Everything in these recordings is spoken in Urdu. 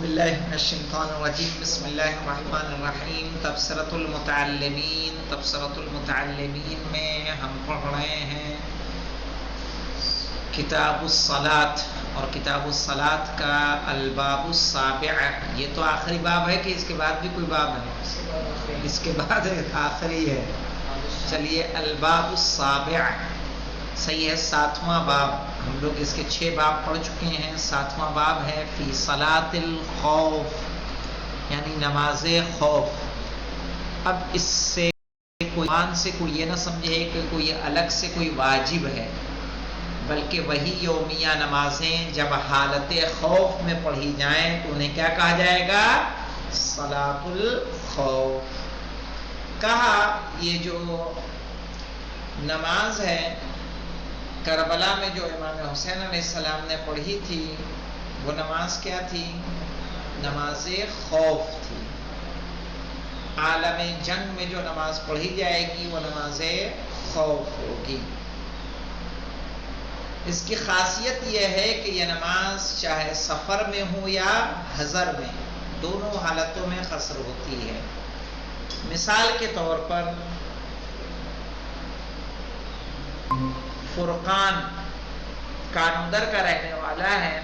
باللہ من الشیطان الرجیم بسم اللہ الرحمن الرحیم تبصرۃ المتعلمین میں ہم پڑھ رہے ہیں کتاب الصلاۃ، اور کتاب الصلاۃ کا الباب السابع، یہ تو آخری باب ہے کہ اس کے بعد بھی کوئی باب ہے؟ اس کے بعد آخری ہے۔ چلیے الباب السابع، صحیح ہے، 7واں باب۔ ہم لوگ اس کے 6 باب پڑھ چکے ہیں، 7واں باب ہے فی صلاۃ الخوف، یعنی نماز خوف۔ اب اس سے کوئی یہ نہ سمجھے کہ کوئی الگ سے کوئی واجب ہے، بلکہ وہی یومیہ نمازیں جب حالت خوف میں پڑھی جائیں تو انہیں کیا کہا جائے گا؟ صلاۃ الخوف کہا۔ یہ جو نماز ہے کربلا میں جو امام حسین علیہ السلام نے پڑھی تھی، وہ نماز کیا تھی؟ نماز خوف تھی۔ عالم جنگ میں جو نماز پڑھی جائے گی وہ نماز خوف ہوگی۔ اس کی خاصیت یہ ہے کہ یہ نماز چاہے سفر میں ہو یا حضر میں، دونوں حالتوں میں قصر ہوتی ہے۔ مثال کے طور پر فرقان کانودر کا رہنے والا ہے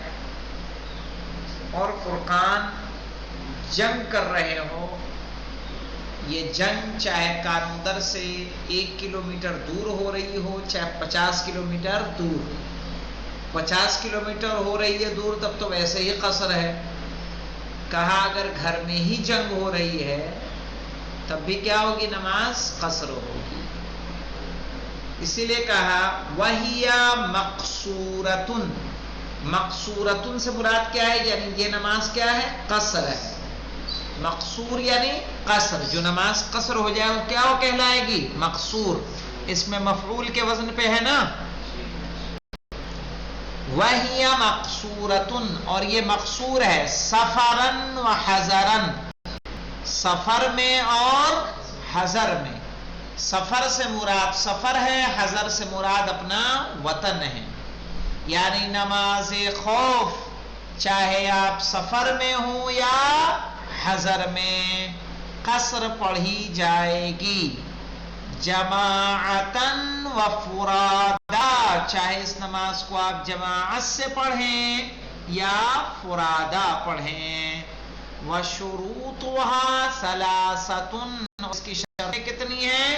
اور فرقان جنگ کر رہے ہو، یہ جنگ چاہے کانودر سے 1 کلومیٹر دور ہو رہی ہو چاہے 50 کلومیٹر دور، 50 کلومیٹر ہو رہی ہے دور تب تو ویسے ہی قصر ہے۔ کہا اگر گھر میں ہی جنگ ہو رہی ہے تب بھی کیا ہوگی؟ نماز قصر ہوگی۔ اسی لیے کہا وَهِيَ مَقْصُورَةٌ، مقصورتن سے مراد کیا ہے؟ یعنی یہ نماز کیا ہے؟ قصر ہے۔ مقصور یعنی قصر، جو نماز قصر ہو جائے وہ کیا ہو کہلائے گی؟ مقصور۔ اس میں مفعول کے وزن پہ ہے نا۔ وَهِيَ مَقْصُورَةٌ، اور یہ مقصور ہے سفراً وحضراً، سفر میں اور حضر میں۔ سفر سے مراد سفر ہے، حضر سے مراد اپنا وطن ہے۔ یعنی نماز خوف چاہے آپ سفر میں ہوں یا حضر میں قصر پڑھی جائے گی، جماعتاً و فرادا، چاہے اس نماز کو آپ جماعت سے پڑھیں یا فرادا پڑھیں۔ وشروطها ثلاثۃ، اس کی شرطیں کتنی ہیں؟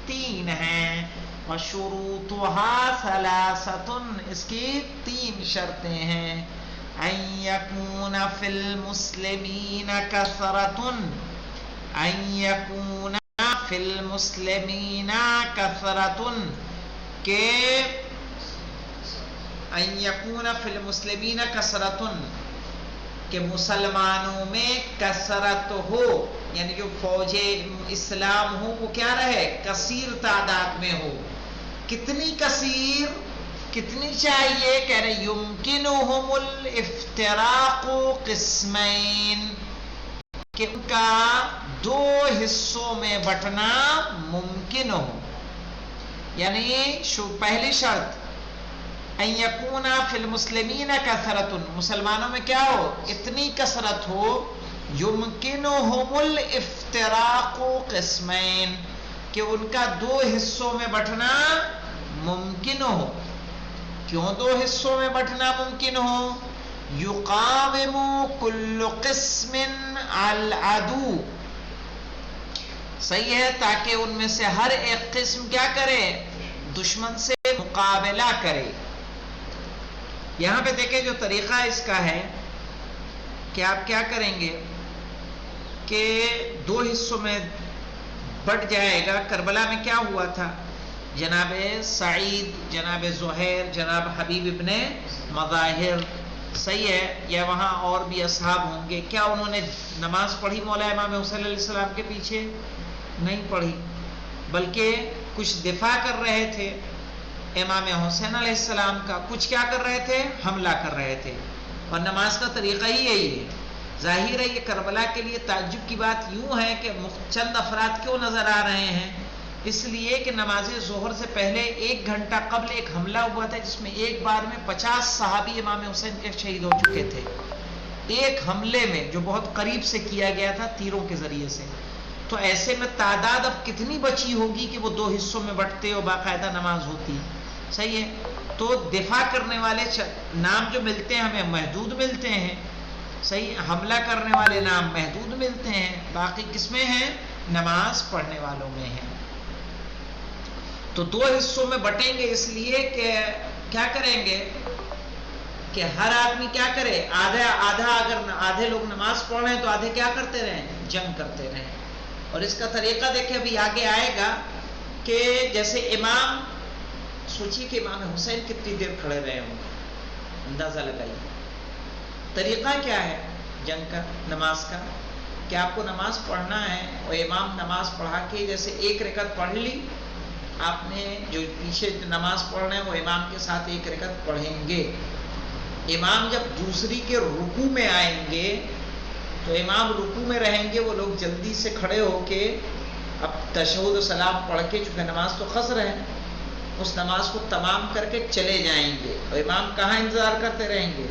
3 ہیں۔ وشروطها ثلاثۃ، اس کی 3 شرطیں ہیں۔ ان یکون فی المسلمین کثرۃ، ان یکون فی المسلمین کثرۃ، کہ ان یکون فی المسلمین کثرۃ، کہ مسلمانوں میں کثرت ہو، یعنی جو فوج اسلام ہو وہ کیا رہے؟ کثیر تعداد میں ہو۔ کتنی کثیر؟ کتنی چاہیے؟ کہہ رہے یمکنہم الافتراق قسمین، کہ ان کا 2 حصوں میں بٹنا ممکن ہو۔ یعنی پہلی شرط ان یکون فی المسلمین کثرۃ، مسلمانوں میں کیا ہو؟ اتنی کثرت ہو، یمکنہم الافتراق قسمین، کہ ان کا 2 حصوں میں بٹنا ممکن ہو۔ کیوں 2 حصوں میں بٹنا ممکن ہو؟ یقاوم کل قسم العدو، صحیح ہے، تاکہ ان میں سے ہر ایک قسم کیا کرے؟ دشمن سے مقابلہ کرے۔ یہاں پہ دیکھیں جو طریقہ اس کا ہے کہ آپ کیا کریں گے کہ 2 حصوں میں بٹ جائے گا۔ کربلا میں کیا ہوا تھا؟ جناب سعید، جناب زہیر، جناب حبیب ابن مظاہر، صحیح ہے، یا وہاں اور بھی اصحاب ہوں گے، کیا انہوں نے نماز پڑھی مولا امام حسین علیہ السلام کے پیچھے؟ نہیں پڑھی، بلکہ کچھ دفاع کر رہے تھے امام حسین علیہ السلام کا، کچھ کیا کر رہے تھے؟ حملہ کر رہے تھے۔ اور نماز کا طریقہ ہی یہی ہے۔ ظاہر ہے یہ کربلا کے لیے تعجب کی بات یوں ہے کہ چند افراد کیوں نظر آ رہے ہیں؟ اس لیے کہ نماز ظہر سے پہلے 1 گھنٹہ قبل ایک حملہ ہوا تھا جس میں ایک بار میں 50 صحابی امام حسین کے شہید ہو چکے تھے۔ ایک حملے میں جو بہت قریب سے کیا گیا تھا تیروں کے ذریعے سے. تو ایسے میں تعداد اب کتنی بچی ہوگی کہ وہ 2 حصوں میں بٹتے اور باقاعدہ نماز ہوتی. صحیح ہے. تو دفاع کرنے والے نام جو ملتے ہیں ہمیں محدود ملتے ہیں. صحیح. حملہ کرنے والے نام محدود ملتے ہیں، باقی کس میں ہیں؟ نماز پڑھنے والوں میں ہیں. تو 2 حصوں میں بٹیں گے، اس لیے کہ کیا کریں گے کہ ہر آدمی کیا کرے، آدھا اگر آدھے لوگ نماز پڑھ رہے ہیں تو آدھے کیا کرتے رہیں؟ جنگ کرتے رہیں. اور اس کا طریقہ دیکھیں، ابھی آگے آئے گا کہ جیسے امام، سوچیے کہ امام حسین کتنی دیر کھڑے رہے ہوں گے، اندازہ لگائیے. طریقہ کیا ہے جنگ کا، نماز کا؟ کہ آپ کو نماز پڑھنا ہے اور امام نماز پڑھا کے جیسے 1 رکعت پڑھ لی، آپ نے جو پیچھے نماز پڑھ رہے ہیں وہ امام کے ساتھ 1 رکعت پڑھیں گے. امام جب دوسری کے رکوع میں آئیں گے تو امام رکوع میں رہیں گے، وہ لوگ جلدی سے کھڑے ہو کے اب تشہد و سلام پڑھ کے، چونکہ نماز تو قصر ہے، اس نماز کو تمام کر کے چلے جائیں گے. اور امام کہاں انتظار کرتے رہیں گے؟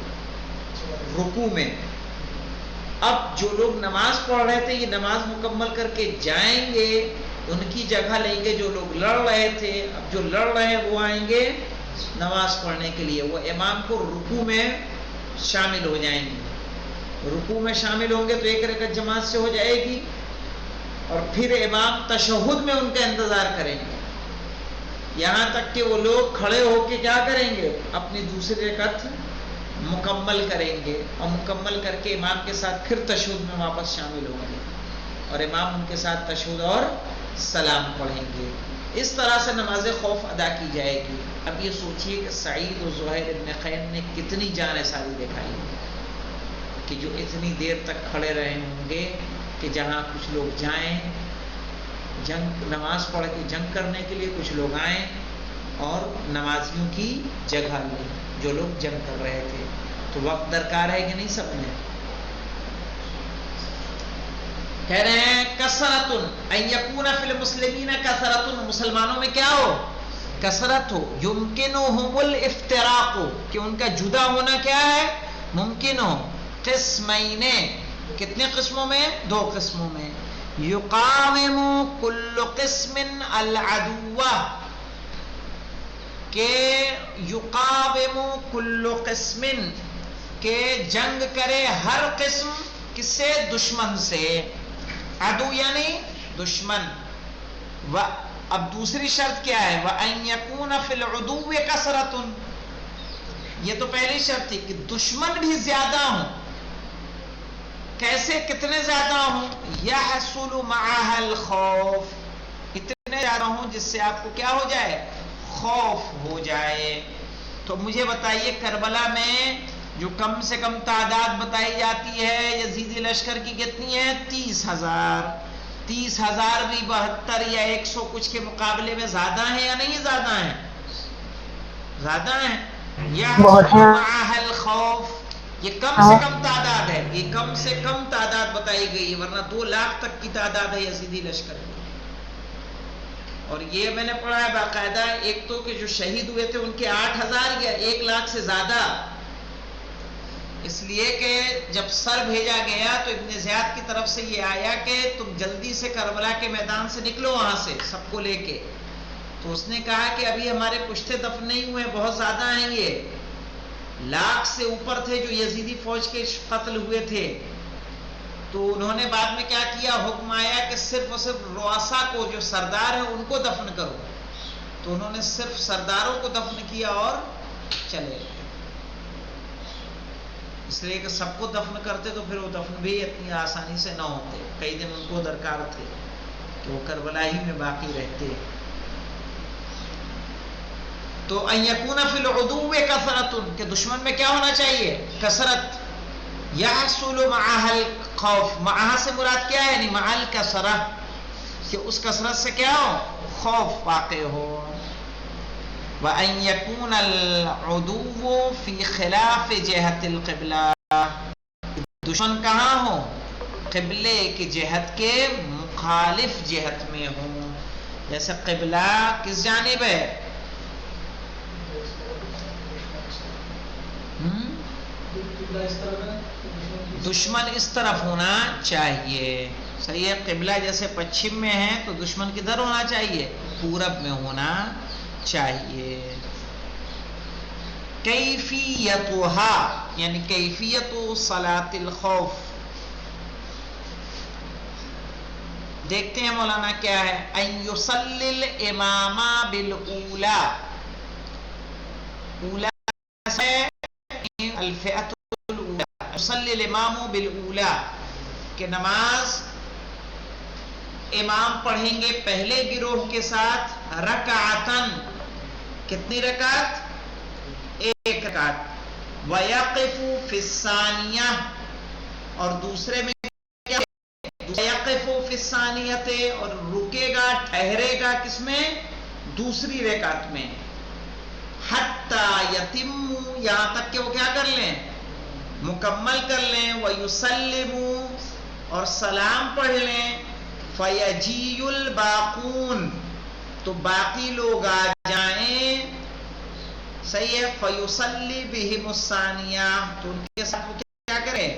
رکوع میں. اب جو لوگ نماز پڑھ رہے تھے یہ نماز مکمل کر کے جائیں گے، ان کی جگہ لیں گے جو لوگ لڑ رہے تھے. اب جو لڑ رہے ہیں وہ آئیں گے نماز پڑھنے کے لیے، وہ امام کو رکوع میں شامل ہو جائیں گے. رکوع میں شامل ہوں گے تو 1 رکعت جماعت سے ہو جائے گی، اور پھر امام تشہد میں ان کا انتظار کریں گے، یہاں تک کہ وہ لوگ کھڑے ہو کے کیا کریں گے؟ اپنی دوسری رکعت مکمل کریں گے، اور مکمل کر کے امام کے ساتھ پھر تشہد میں واپس شامل ہوں گے، اور امام ان کے ساتھ تشہد اور سلام پڑھیں گے. اس طرح سے نماز خوف ادا کی جائے گی. اب یہ سوچئے کہ سعید و زہیر ابن خیم نے کتنی جان ساری دکھائی کہ جو اتنی دیر تک کھڑے رہے ہوں گے کہ جہاں کچھ لوگ جائیں جنگ، نماز پڑھ کے جنگ کرنے کے لیے، کچھ لوگ آئیں اور نمازیوں کی جگہ لیں جو لوگ جنگ کر رہے تھے. تو وقت درکار ہے کہ نہیں سب میں؟ کہہ رہے ہیں کثرت ان یکون فی المسلمین کثرت، مسلمانوں میں کیا ہو؟ کثرت ہو. یمکنہم الافتراق، کہ ان کا جدا ہونا کیا ہے؟ ممکن ہو. قسمین، کتنے قسموں میں؟ 2 قسموں میں. یقاوم کل قسم العدو، کہ یقاوم کل قسم، کہ جنگ کرے ہر قسم، کس سے؟ دشمن سے. عدو یعنی دشمن. اب دوسری شرط کیا ہے؟ وَأَن يَكُونَ فِي الْعُدُوِّ كَثْرَةٌ، یہ تو پہلی شرط تھی کہ دشمن بھی زیادہ ہوں. کیسے؟ کتنے زیادہ ہوں؟ يَحْصُلُ مَعَهَا الْخَوْفُ، اتنے زیادہ ہوں جس سے آپ کو کیا ہو جائے؟ خوف ہو جائے. تو مجھے بتائیے کربلا میں جو کم سے کم تعداد بتائی جاتی ہے یزیدی لشکر کی کتنی ہے؟ 30,000. 30,000 بھی 72 یا 100 کچھ کے مقابلے میں زیادہ ہیں یا نہیں زیادہ ہیں؟ زیادہ ہیں. يَحْصُلُ مَعَهَا الْخَوْفُ، یہ کم سے کم تعداد ہے، یہ کم سے کم تعداد بتائی گئی ہے، ورنہ 2 لاکھ تک کی تعداد ہے یزیدی لشکر کی. اور یہ میں نے پڑھا ہے باقاعدہ، ایک تو کہ جو شہید ہوئے تھے ان کے 8,000 یا 1 لاکھ سے زیادہ، اس لیے کہ جب سر بھیجا گیا تو ابن زیاد کی طرف سے یہ آیا کہ تم جلدی سے کربلا کے میدان سے نکلو وہاں سے سب کو لے کے. تو اس نے کہا کہ ابھی ہمارے پشتے دفن نہیں ہوئے، بہت زیادہ ہیں، یہ 1 لاکھ سے اوپر تھے جو یزیدی فوج کے قتل ہوئے تھے. تو انہوں نے بعد میں کیا کیا؟ حکم آیا کہ صرف اور صرف رؤسا کو، جو سردار ہیں ان کو دفن کرو. تو انہوں نے صرف سرداروں کو دفن کیا اور چلے گئے. اس لیے کہ سب کو دفن کرتے تو پھر وہ دفن بھی اتنی آسانی سے نہ ہوتے، کئی دن ان کو درکار تھے کہ وہ کربلا ہی میں باقی رہتے. تو ان یکون فی العدو کثرت، کہ دشمن میں کیا ہونا چاہیے؟ کثرت. یحصل معها الخوف، معها سے مراد کیا ہے؟ یعنی مع الکثرہ، کہ اس کثرت سے کیا ہو؟ خوف واقع ہو. وَأَن يَكُونَ الْعُدُوُّ فِي خِلَافِ جِهَةِ الْقِبْلَةِ، دشمن کہاں ہو؟ قبلے کی جہت کے مخالف جہت میں ہو. جیسے قبلہ کس جانب ہے؟ دشمن اس طرف ہونا چاہیے. صحیح ہے. قبلہ جیسے پچھم میں ہے تو دشمن کدھر ہونا چاہیے؟ پورب میں ہونا چاہیے. کیفیتها یعنی کیفیت صلاۃ الخوف. دیکھتے ہیں مولانا کیا ہے. ان یصلی الامام بالاولی. اولا الفئۃ الاولی. یصلی الامام بالاولی کہ نماز امام پڑھیں گے پہلے گروہ کے ساتھ رکعتن. کتنی رکعت؟ ایک رکعت. وَيَقِفُ فِي الثَّانِيَةِ اور دوسرے میں کیا؟ وَيَقِفُ فِي الثَّانِيَةِ اور رکے گا ٹھہرے گا کس میں؟ دوسری رکعت میں. حَتَّى يَتِمُّ یہاں تک کہ وہ کیا کر لیں؟ مکمل کر لیں. وَيُسَلِّمُ اور سلام پڑھ لیں. فَيَجِيُّ الْبَاقُونَ تو باقی لوگ آ جائیں. صحیح ہے. فَيُصَلِّ بِهِمُ الثَّانِيَةَ تو ان کے ساتھ وہ کیا کریں؟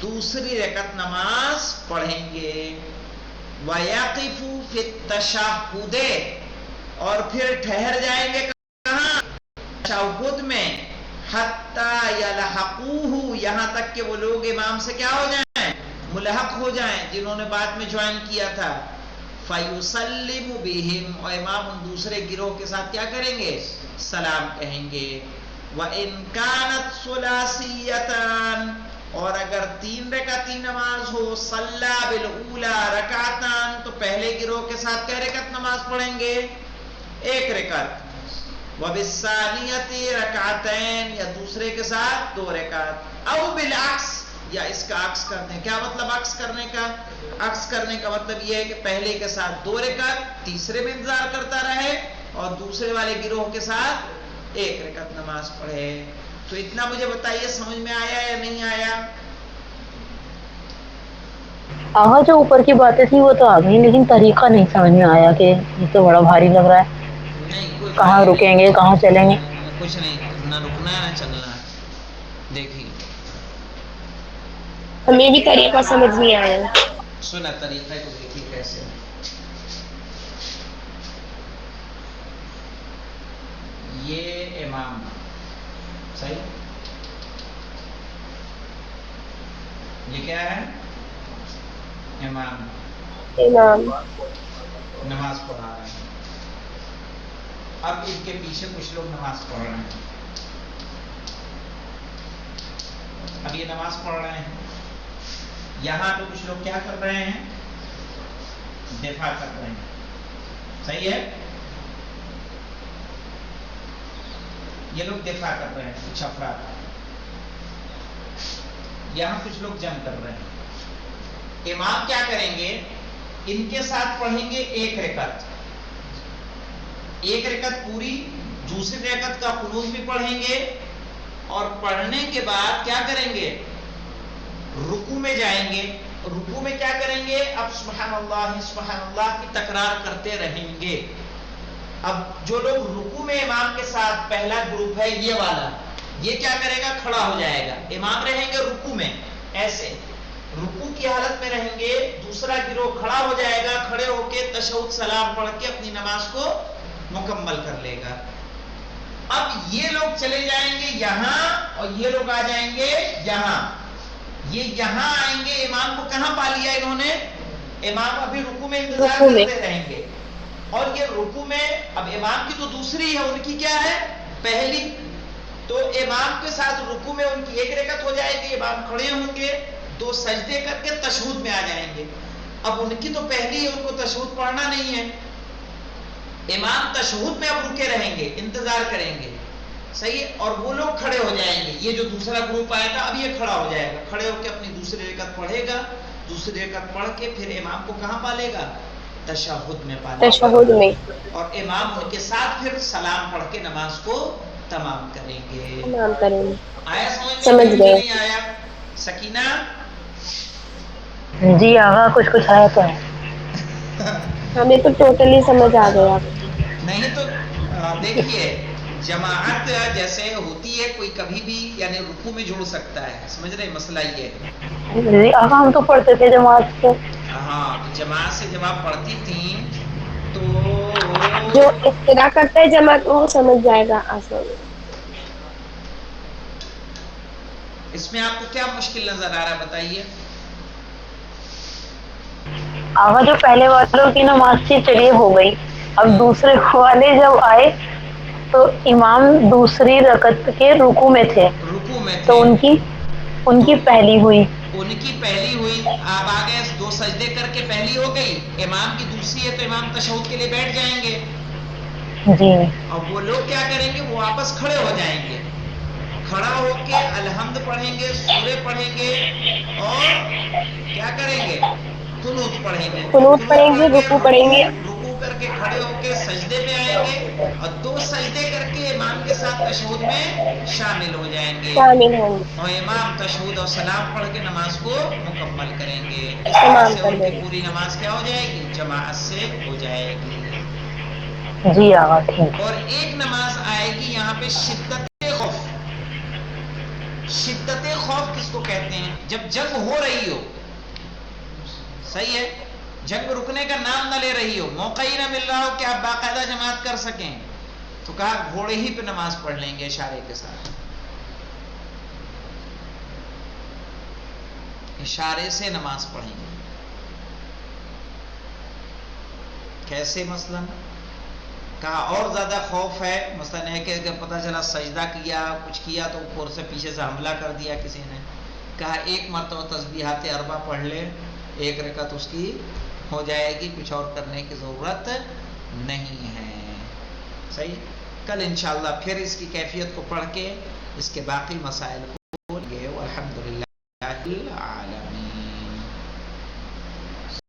دوسری رکعت نماز پڑھیں گے. وَيَقِفُ فِي التَّشَهُّدِ اور پھر ٹھہر جائیں گے کہاں؟ تشہد میں. حَتَّى يَلْحَقُوهُ یہاں تک کہ وہ لوگ امام سے کیا ہو جائیں؟ ملحق ہو جائیں جنہوں نے بعد میں جوائن کیا تھا. فَيُسَلِّمُ بِهِمْ اور امام ان دوسرے گروہ کے ساتھ کیا کریں گے؟ سلام کہیں گے. وَإِنْ كَانَتْ ثُلَاثِيَّةً اور اگر 3 رکعتی نماز ہو. صَلَّى بِالْأُولَى رَكَعَةً تو پہلے گروہ کے ساتھ کیا رکعت نماز پڑھیں گے؟ ایک رکعت. وَبِالثَّانِيَةِ رَكَعَتَيْنِ یا دوسرے کے ساتھ 2 رکعت. اَوْ بِالْعَكْسِ یا اس کا عکس کر دیں. کیا مطلب عکس کرنے کا؟ عکس کرنے کا مطلب یہ ہے کہ پہلے کے ساتھ 2 رکعت تیسرے میں انتظار کرتا رہے اور دوسرے والے گروہ کے ساتھ 1 رکعت نماز پڑھے. تو اتنا مجھے بتائیے سمجھ میں آیا یا نہیں آیا؟ آغا جو اوپر کی باتیں تھی وہ تو آ گئی لیکن طریقہ نہیں سمجھ میں آیا کہ یہ تو بڑا بھاری لگ رہا ہے. نہیں کوئی کہاں بھاری رکیں نہیں گے ہے. کہاں چلیں گے؟ کچھ نہیں. نہ رکنا ہے نہ چلنا ہے. دیکھیے ہمیں بھی طریقہ سمجھ نہیں آیا. سنا طریقہ کو دیکھیے کیسے. یہ امام صحیح. یہ کیا ہے؟ امام نماز پڑھا رہے ہیں. اب ان کے پیچھے کچھ لوگ نماز پڑھ رہے ہیں. اب یہ نماز پڑھ رہے ہیں. یہاں پہ کچھ لوگ کیا کر رہے ہیں؟ دفاع کر رہے ہیں. صحیح ہے. یہ لوگ دفاع کر رہے ہیں کچھ افراد. یہاں کچھ لوگ جنگ کر رہے ہیں. امام کیا کریں گے؟ ان کے ساتھ پڑھیں گے 1 رکعت. 1 رکعت پوری. دوسری رکعت کا قنوت بھی پڑھیں گے اور پڑھنے کے بعد کیا کریں گے؟ رکوع میں جائیں گے. رکوع میں کیا کریں گے؟ اب سبحان اللہ کی تکرار کرتے رہیں گے. اب جو لوگ رکوع میں امام کے ساتھ پہلا گروپ ہے یہ والا, یہ کیا کرے گا؟ کھڑا ہو جائے گا. امام رہیں گے رکوع میں ایسے, رکوع کی حالت میں رہیں گے. دوسرا گروہ کھڑا ہو جائے گا, کھڑے ہو کے تشہد سلام پڑھ کے اپنی نماز کو مکمل کر لے گا. اب یہ لوگ چلے جائیں گے یہاں اور یہ لوگ آ جائیں گے یہاں. یہ یہاں آئیں گے. امام کو کہاں پا لیا انہوں نے؟ امام ابھی رکوع میں انتظار کرتے رہیں گے. اور یہ رکوع میں اب امام کی تو دوسری ہے, ان کی کیا ہے؟ پہلی. تو امام کے ساتھ رکوع میں ان کی 1 رکعت ہو جائے گی. امام کھڑے ہوں گے, 2 سجدے کر کے تشہد میں آ جائیں گے. اب ان کی تو پہلی ہے, ان کو تشہد پڑھنا نہیں ہے. امام تشہد میں اب رکے رہیں گے, انتظار کریں گے. صحیح ہے. اور وہ لوگ کھڑے ہو جائیں گے. یہ جو دوسرا گروپ آیا تھا اب یہ کھڑا ہو جائے گا. کھڑے ہو کے اپنی دوسری رکعت پڑھے گا. دوسری رکعت پڑھ کے پھر امام کو کہاں پالے گا؟ تشہد میں پالے گا. تشہد میں. اور امام ان کے ساتھ پھر سلام پڑھ کے نماز کو تمام کریں گے. تمام کریں گے. آیا سمجھ میں؟ گئے. نہیں آیا؟ سکینہ جی آغا کچھ آیا تو ہے. ہمیں تو ٹوٹلی سمجھ آ گیا. نہیں تو دیکھیے جماعت جیسے ہوتی ہے کوئی کبھی بھی یعنی رکوع میں جڑ سکتا ہے، سمجھ رہے مسئلہ یہ ہے۔ جی آقا ہم تو پڑھتے تھے جماعت سے۔ ہاں تو جماعت سے جب آپ پڑھتی تھیں تو جو ابتدا کرتا ہے جماعت وہ سمجھ جائے گا آسان۔ اس میں آپ کو کیا مشکل نظر آ رہا ہے بتائیے؟ آقا جو پہلے والوں کی نماز تھی چلیے ہو گئی، اب دوسرے والے جب آئے تو امام دوسری رکعت کے رکوع میں تھے رکوع میں تو تھے ان تو کی پہلی ہوئی۔ ان کی پہلی ہوئی، آپ آگے 2 سجدے کر کے پہلی ہو گئی، امام کی دوسری ہے تو امام تشہد کے لیے بیٹھ جائیں گے، جی اور وہ لوگ کیا کریں گے، وہ واپس کھڑے ہو جائیں گے، کھڑا ہو کے الحمد پڑھیں گے، سورے پڑھیں گے، اور کیا کریں گے، قنوت پڑھیں گے، قنوت قنوت پڑھیں گے، پڑھ کے رکوع پڑھیں گے، رکوع کر کے کھڑے ہو کے سجدے میں آئیں گے، اور 2 سجدے کر کے امام کے ساتھ تشہد میں شامل ہو جائیں گے، شامل ہوں گے، اور امام تشہد اور سلام پڑھ کے نماز کو مکمل کریں گے۔ اس طرح تمام سے کر ان دیں کی گے۔ پوری نماز کیا ہو جائے گی، جماعت سے ہو جائے گی۔ جی آقا ٹھیک۔ اور ایک نماز آئے گی یہاں پہ شدت خوف۔ شدت خوف کس کو کہتے ہیں؟ جب جنگ ہو رہی ہو، صحیح ہے، جنگ رکنے کا نام نہ لے رہی ہو، موقع ہی نہ مل رہا ہو کہ آپ باقاعدہ جماعت کر سکیں، تو کہا گھوڑے ہی پہ نماز پڑھ لیں گے اشارے کے ساتھ، اشارے سے نماز پڑھیں گے۔ کیسے؟ مثلا کہا اور زیادہ خوف ہے، مثلا ہے کہ پتہ چلا سجدہ کیا کچھ کیا تو اوپر سے پیچھے سے حملہ کر دیا کسی نے، کہا 1 مرتبہ تسبیحات 4 پڑھ لے، 1 رکعت اس کی ہو جائے گی، کچھ اور کرنے کی ضرورت نہیں ہے۔ صحیح، کل انشاءاللہ پھر اس کی کیفیت کو پڑھ کے اس کے باقی مسائل کو لیں گے۔ والحمدللہ العالمین۔